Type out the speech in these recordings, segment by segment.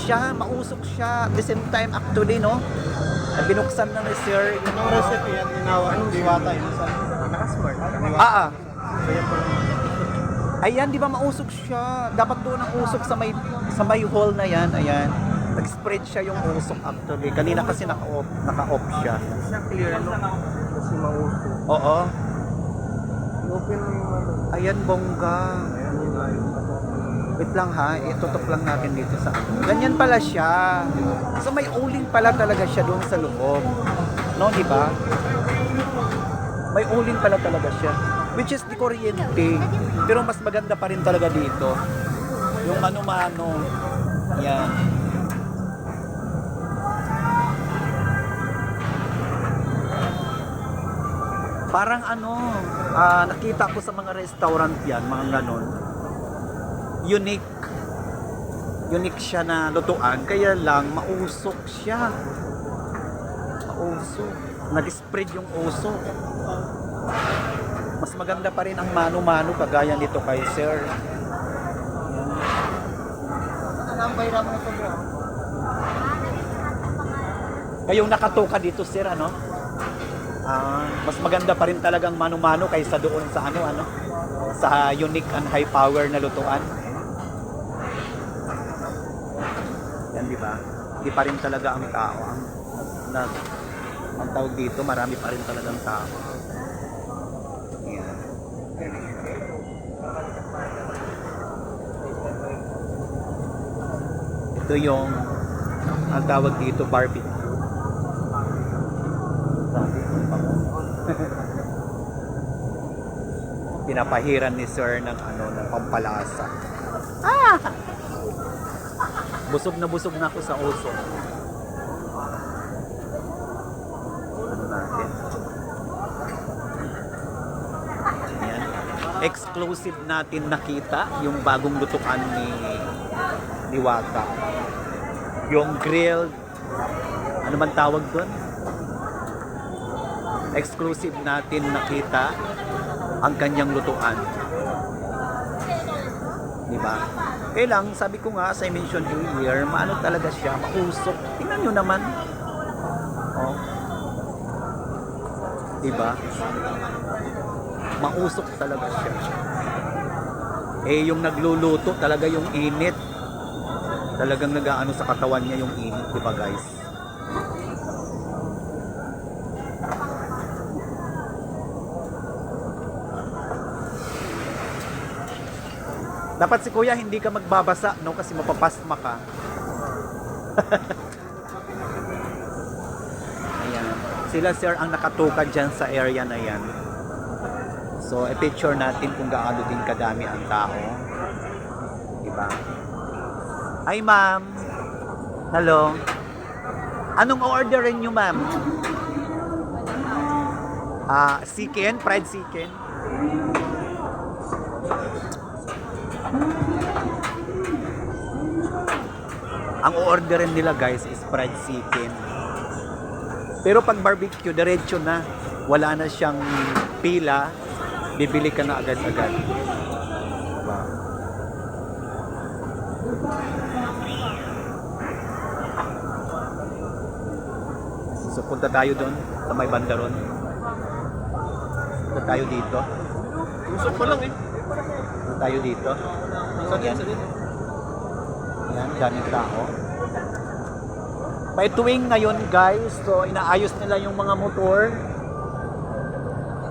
siya, mausok siya. At the same time, actually, no? Binuksan na ni Sir. Yung recipe yan, ginawa ng diwata yun sa nakasmart. Kaya po, Ayan, di ba mausok siya? Dapat doon ang usok sa may hall na yan. Ayan. Nag-spread siya yung usok actually. Kanina kasi naka-off siya. siya clear, no? Kasi mauso. Oo. Open mo yung ano. Ayan, bongga. Ayan yung live. Wait lang ha, itutok lang natin dito sa ano. Ganyan pala siya. So may uling pala talaga siya doon sa loob. No, di ba? May uling pala talaga siya. Which is di kuryente. Pero mas maganda pa rin talaga dito. Yung mano-mano. Yan. Parang ano, nakita ko sa mga restaurant yan, mga ganon. Unique siya na lutuan, kaya lang mausok siya. Mausok. Nag-spread yung usok. Mas maganda pa rin ang mano-mano kagaya nito kay Sir. Kayong nakatuka dito, Sir, ano? Mas maganda pa rin talagang mano-mano kaysa doon sa ano, sa unique and high power na lutuan. Yan, di ba? Hindi pa rin talaga ang tao ang tawag dito, marami pa rin talagang tao. Yan. Ito yung ang tawag dito, barbecue. Pinapahiran ni Sir ng ng pampalasa. Busog na ako sa usok. Ano natin? Ayan. Exclusive natin nakita yung bagong lutuan ni Diwata. Yung grilled, ano man tawag doon? Exclusive natin nakita ang kanyang lutuan. Diba? Kaya lang, sabi ko nga, as I mentioned earlier, maano talaga siya, mausok. Tingnan nyo naman. Oh. Diba? Mausok talaga siya. Eh, yung nagluluto, talaga yung init. Talagang nag-aano sa katawan niya yung init, diba guys? Dapat si Kuya hindi ka magbabasa, no? Kasi mapapasma ka. Ayan. Sila, Sir, ang nakatuka dyan sa area na yan. So, i-picture natin kung gaano din kadami ang tao. Diba? Hi, ma'am. Hello. Anong orderin nyo, ma'am? Chicken? Fried chicken? Ang orderin nila, guys, is fried chicken. Pero pag barbecue, diretso na. Wala na siyang pila. Bibili ka na agad-agad. Diba? So punta tayo doon sa may banda ron. Punta tayo dito. usok pa lang eh. Punta tayo dito. Yan. Yan, daming tao. May tuwing ngayon, guys. So inaayos nila yung mga motor.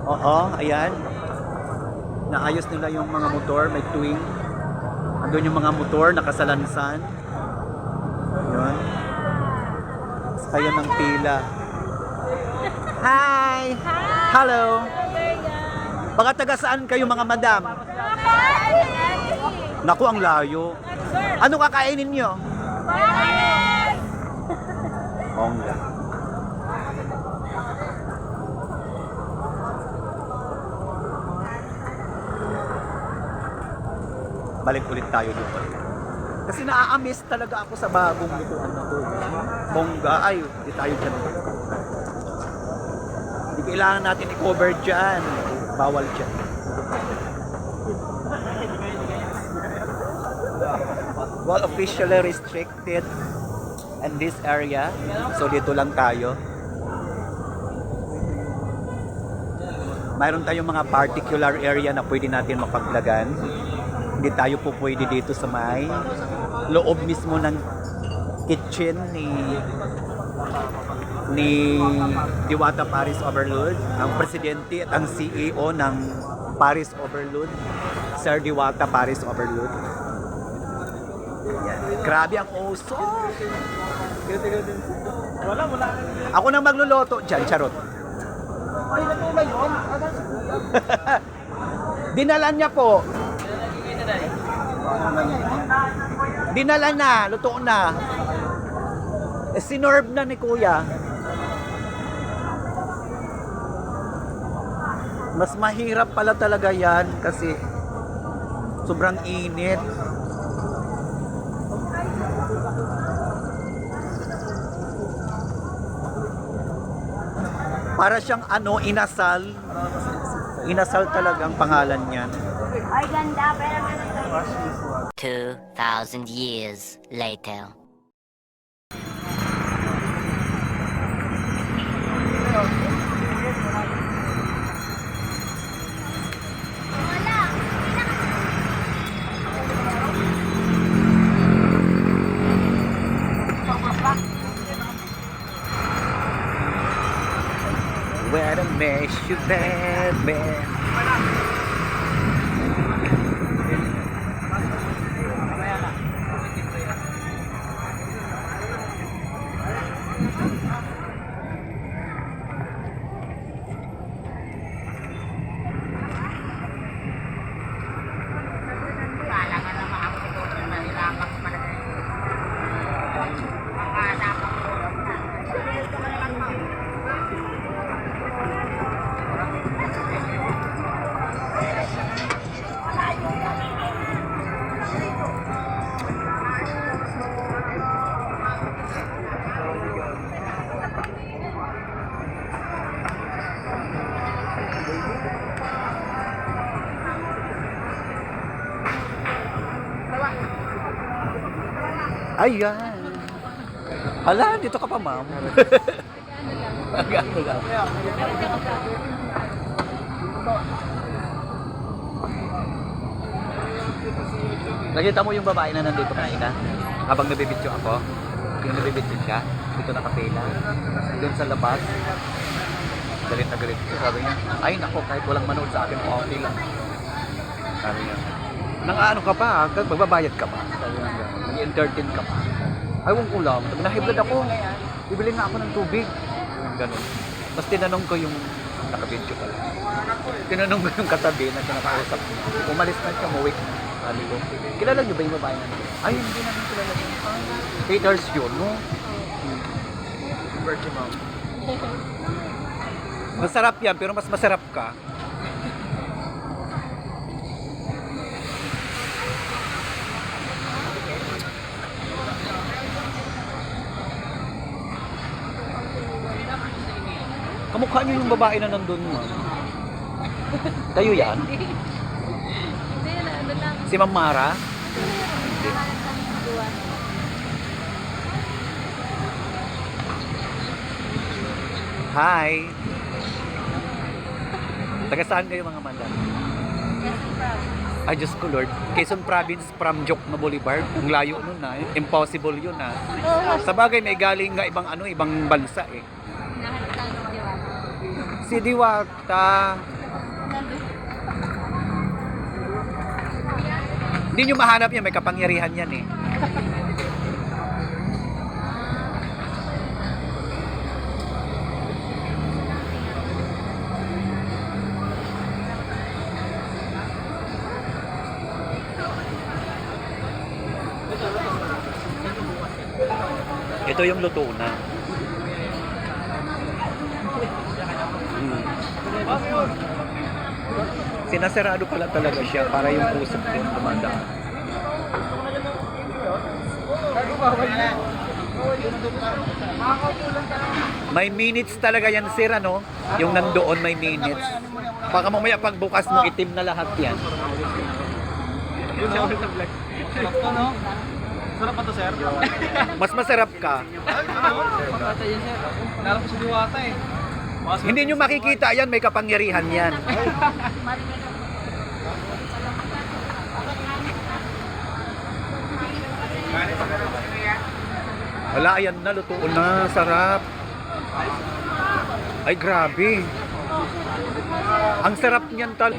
Oo, ayan. Naayos nila yung mga motor, may tuwing. Andun yung mga motor, nakasalansan. Yun. Kaya ng pila. Hi! Hello! Baka taga saan kayo mga madam? Naku, ang layo. Ano kakainin nyo? Ongga. Balik ulit tayo doon. Kasi naa-amaze talaga ako sa bagong lutuan na to. Bongga, ay, di tayo dyan. Hindi kailangan natin i-cover dyan. Bawal dyan. Well, officially restricted in this area. So dito lang tayo. Mayroon tayong mga particular area na pwede natin mapaglagan. Hindi tayo po pwede dito sa may loob mismo ng kitchen ni Diwata Paris Overload, ang presidente at ang CEO ng Paris Overload, Sir Diwata Paris Overload. Yan. Grabe ang oso. Ako na magluluto dyan, charot. Dinalan niya po. Dinalan na, luto na. Sinorb na ni Kuya. Mas mahirap pala talaga yan kasi sobrang init. Para siyang inasal. Inasal talaga ang pangalan niyan. Ay, ganda. Pero 2,000 years later. Where I miss you, baby. Ayan. Hala, dito ka pa, ma'am. Magano lang. Nakita mo yung babae na nandito kanina? Habang nabibidyo ako? Yung nabibidyo siya? Dito nakapila? Doon sa labas? Galit na galit. Sabi niya, ay nako, kahit walang manood sa akin, okay lang. Sabi niya, nang ano ka pa, magbabayad ka pa. Sabi niya, nag-entertain ka pa. Ayaw ko lang, nahiblad ako. Bibili nga ako ng tubig. Ganun. Tapos tinanong ko yung nakabidyo pala. Tinanong ko yung katabi na kinakausap niya. Umalis na siya, umuwi. Sabi ko, kilala niyo ba yung babae na niyo? Ay, hindi namin kilala niyo. Haters yun, no? Virgin mom. Masarap yan, pero mas masarap ka. Kamukha niyo yung babae na nandun, ma'am. Kayo yan? Hindi na, ano lang. Si Ma'am Mara? Hi! Taga saan kayo mga madam? Ay, Diyos ko Lord. Quezon Province from Jokno Boulevard. Ang layo nun na. Impossible yun na. Sa bagay, may galing nga ibang ibang bansa eh. Si Diwata. Hindi nyo mahanap yan, may kapangyarihan yan eh. Ito yung luto na. Sinasarado pala talaga siya para yung usap din dumadaan. May minutes talaga yan, sir, ano? Yung nandoon may minutes. Baka mamaya pagbukas mo itim na lahat yan. Sarap pa to, sir. Mas masarap ka. Pagkata yan, sir. Lalo ko sa diwata eh. Hindi nyo makikita yan, may kapangyarihan yan. Wala, ayan na, lutuon na, sarap. Ay, grabe. Ang sarap niyan tal.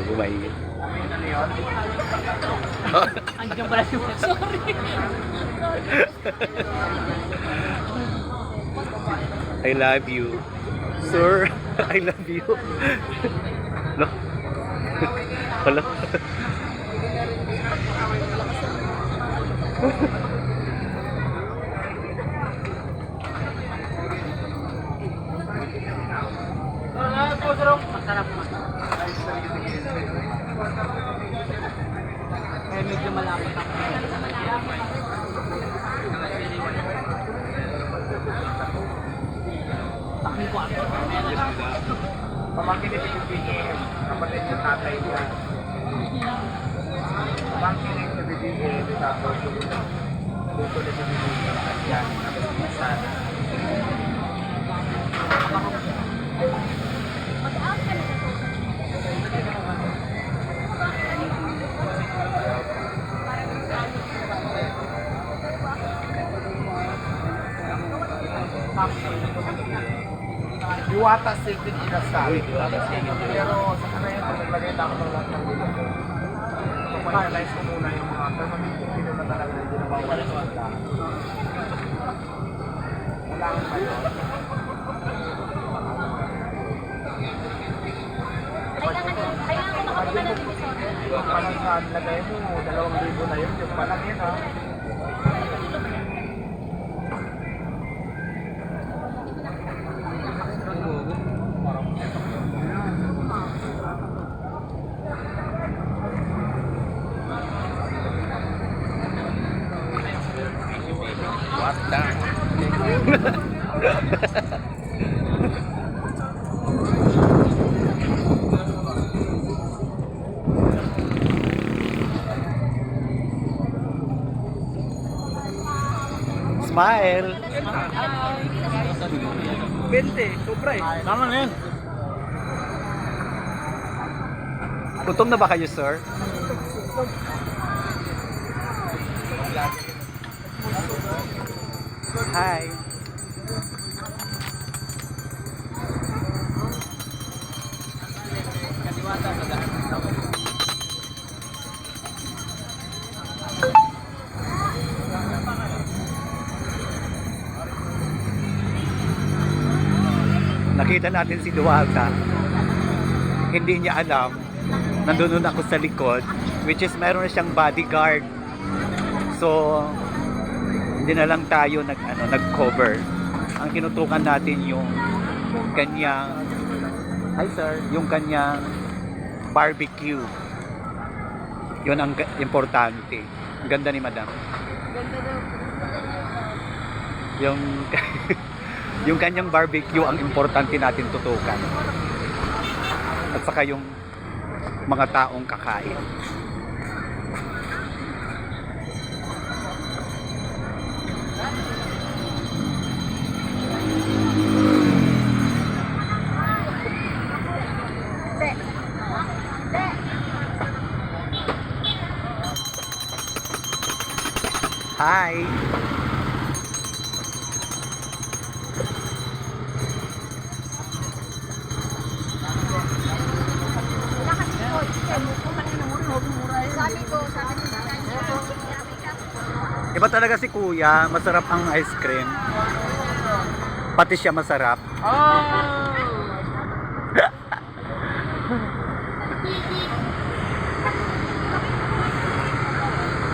Bumay. Andiyan pala siya. Sorry. I love you. Sir, I love you. No. Wala. Masarap. Eh, medyo malapit ako. Takmin ko ako. Pamangkin ni BBM, kapatid ng tatay niya. Pamangkin ni BBM, tapos luto ni BBM. Yan, minsan. Diwata secret inasal. Pero sa kanayan, pag naglagay na ako ng lahat ng dito ko, finalize ko muna yung mga permanent na talaga na hindi na mawala sa wala. Kailangan ba yun? Kailangan ko makapunta ng divisory. Yung palang sa lagay mo, 2,000 na yun. Yung palang yun ha. What the? Smile. 20, sobra eh. Tama na yan. Gutom na ba kayo, sir? Hi. Nakita natin si Duwata. Hindi niya alam. Nandun ako sa likod, which is meron na siyang bodyguard. So, hindi na lang tayo nag-cover. Ang kinutukan natin yung kanyang, hi sir, yung kanyang barbecue. Yun ang importante. Ang ganda ni madam. Yung yung kanyang barbecue ang importante natin tutukan. At saka yung mga taong kakain. Hi. Iba talaga si Kuya, masarap ang ice cream. Pati siya masarap.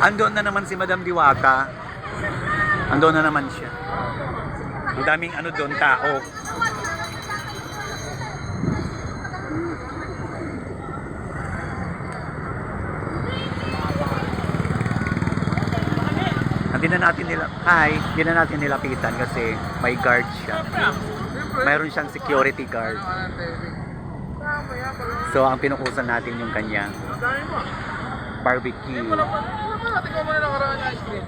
Andon na naman si Madam Diwata. Andon na naman siya. Ang daming doon tao. Ang di na natin nilapitan kasi may guard siya. Mayroon siyang security guard. So, ang pinukusan natin yung kanya barbecue. Tingnan mo na nakaraan yung ice cream.